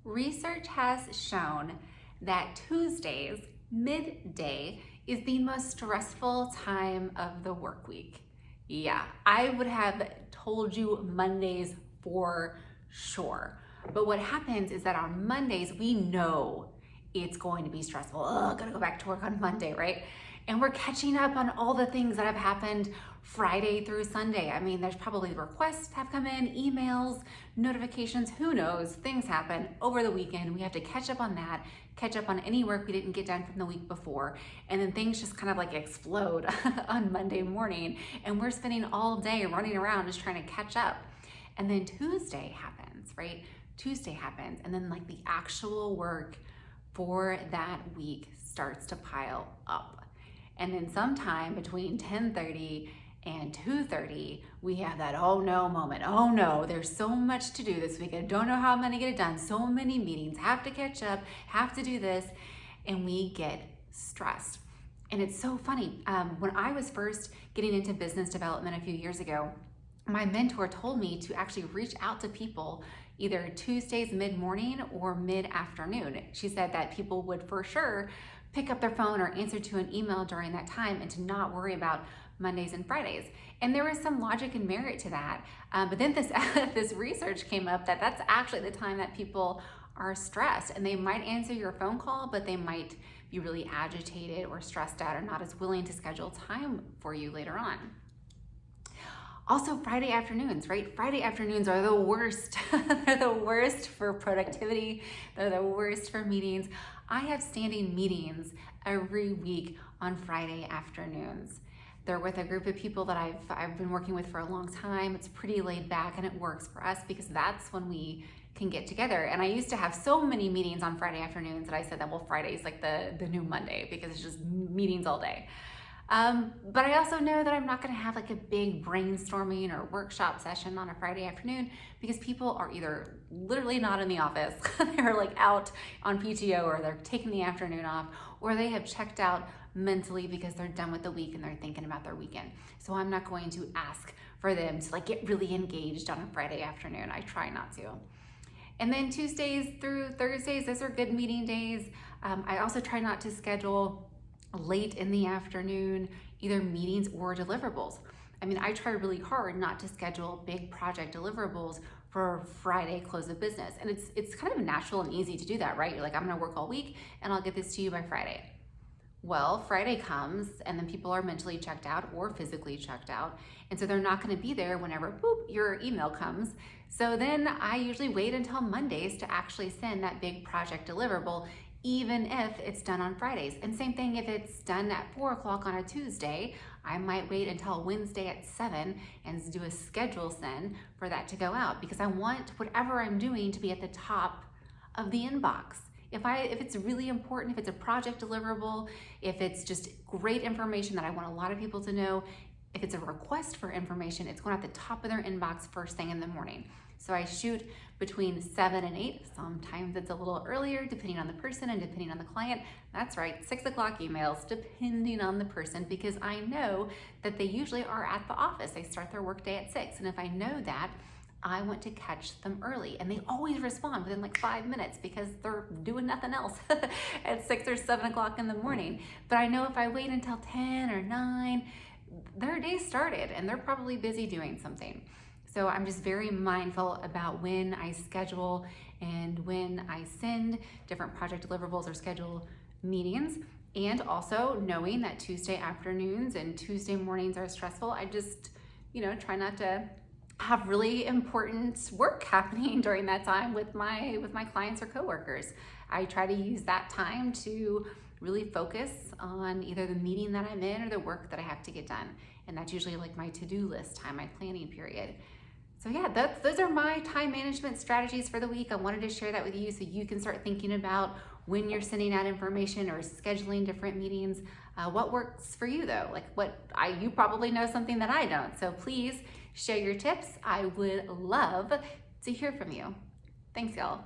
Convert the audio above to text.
Research has shown that Tuesdays, midday, is the most stressful time of the work week. Yeah, I would have told you Mondays for sure. But what happens is that on Mondays, we know it's going to be stressful. Oh, gotta go back to work on Monday, right? And we're catching up on all the things that have happened Friday through Sunday. I mean, there's probably requests have come in, emails, notifications, who knows, things happen over the weekend. We have to catch up on that, catch up on any work we didn't get done from the week before. And then things just kind of like explode on Monday morning. And we're spending all day running around just trying to catch up. And then Tuesday happens, right? Tuesday happens. And then like the actual work for that week starts to pile up. And then sometime between 10:30 and 2:30, we have that oh no moment. Oh no, there's so much to do this week. I don't know how I'm gonna get it done. So many meetings, have to catch up, have to do this. And we get stressed. And it's so funny. When I was first getting into business development a few years ago, my mentor told me to actually reach out to people either Tuesdays mid-morning or mid-afternoon. She said that people would for sure pick up their phone or answer to an email during that time and to not worry about Mondays and Fridays. And there was some logic and merit to that. But then this research came up that that's actually the time that people are stressed, and they might answer your phone call, but they might be really agitated or stressed out or not as willing to schedule time for you later on. Also, Friday afternoons, right? Friday afternoons are the worst. They're the worst for productivity. They're the worst for meetings. I have standing meetings every week on Friday afternoons. They're with a group of people that I've been working with for a long time. It's pretty laid back and it works for us because that's when we can get together. And I used to have so many meetings on Friday afternoons that I said that, well, Friday's like the new Monday because it's just meetings all day. But I also know that I'm not going to have like a big brainstorming or workshop session on a Friday afternoon because people are either literally not in the office, they're like out on PTO, or they're taking the afternoon off, or they have checked out mentally because they're done with the week and they're thinking about their weekend. So I'm not going to ask for them to like get really engaged on a Friday afternoon. I try not to. And then Tuesdays through Thursdays, those are good meeting days. I also try not to schedule late in the afternoon, either meetings or deliverables. I mean, I try really hard not to schedule big project deliverables for Friday close of business. And it's kind of natural and easy to do that, right? You're like, I'm gonna work all week and I'll get this to you by Friday. Well, Friday comes and then people are mentally checked out or physically checked out. And so they're not gonna be there whenever boop, your email comes. So then I usually wait until Mondays to actually send that big project deliverable, even if it's done on Fridays. And same thing if it's done at 4 o'clock on a Tuesday, I might wait until Wednesday at 7 and do a schedule send for that to go out because I want whatever I'm doing to be at the top of the inbox. If it's really important, if it's a project deliverable, if it's just great information that I want a lot of people to know, if it's a request for information, it's going at the top of their inbox first thing in the morning. So I shoot between 7 and 8. Sometimes it's a little earlier depending on the person and depending on the client. That's right, 6 o'clock emails depending on the person because I know that they usually are at the office. They start their workday at 6. And if I know that, I want to catch them early. And they always respond within like 5 minutes because they're doing nothing else at 6 or 7 o'clock in the morning. But I know if I wait until 10 or 9, their day started and they're probably busy doing something. So I'm just very mindful about when I schedule and when I send different project deliverables or schedule meetings, and also knowing that Tuesday afternoons and Tuesday mornings are stressful. I just, try not to have really important work happening during that time with my clients or coworkers. I try to use that time to really focus on either the meeting that I'm in or the work that I have to get done. And that's usually like my to-do list time, my planning period. So yeah, those are my time management strategies for the week. I wanted to share that with you so you can start thinking about when you're sending out information or scheduling different meetings. What works for you though? Like you probably know something that I don't. So please share your tips. I would love to hear from you. Thanks, y'all.